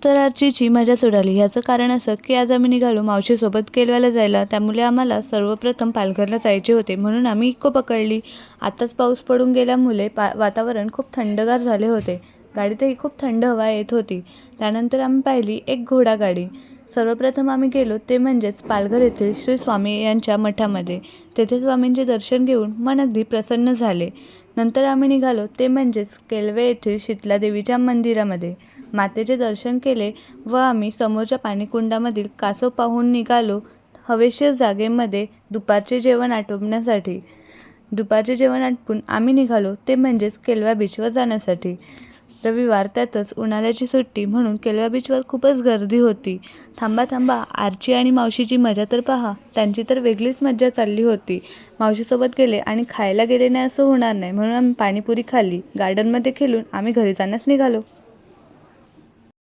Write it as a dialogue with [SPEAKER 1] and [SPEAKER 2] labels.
[SPEAKER 1] तर आजची मजाच उडाली. ह्याचं कारण असं की आज आम्ही निघालो मावशीसोबत केलव्याला जायला. त्यामुळे आम्हाला सर्वप्रथम पालघरला जायचे होते, म्हणून आम्ही इको पकडली. आत्ताच पाऊस पडून गेल्यामुळे वातावरण खूप थंडगार झाले होते. गाडीतही खूप थंड हवा येत होती. त्यानंतर आम्ही पाहिली एक घोडागाडी. सर्वप्रथम आम्ही गेलो ते म्हणजेच पालघर येथील श्री स्वामी यांच्या मठामध्ये. तेथे स्वामींचे दर्शन घेऊन मन अगदी प्रसन्न झाले. नंतर आम्ही निघालो ते म्हणजेच केलवे येथील शीतलादेवीच्या मंदिरामध्ये. मातेचे दर्शन केले व आम्ही समोरच्या पाणीकुंडामधील कासव पाहून निघालो हवेशीर जागेमध्ये दुपारचे जेवण आटोपण्यासाठी. दुपारचे जेवण आटपून आम्ही निघालो ते म्हणजेच केलव्या बीचवर जाण्यासाठी. रविवार, त्यातच उन्हाळ्याची सुट्टी, म्हणून केलव्या बीचवर खूपच गर्दी होती. थांबा थांबा, आरची आणि मावशीची मजा तर पहा. त्यांची तर वेगळीच मजा चालली होती. मावशीसोबत गेले आणि खायला गेले नाही असं होणार नाही, म्हणून आम्ही पाणीपुरी खाल्ली. गार्डनमध्ये खेळून आम्ही घरी जाण्यास निघालो.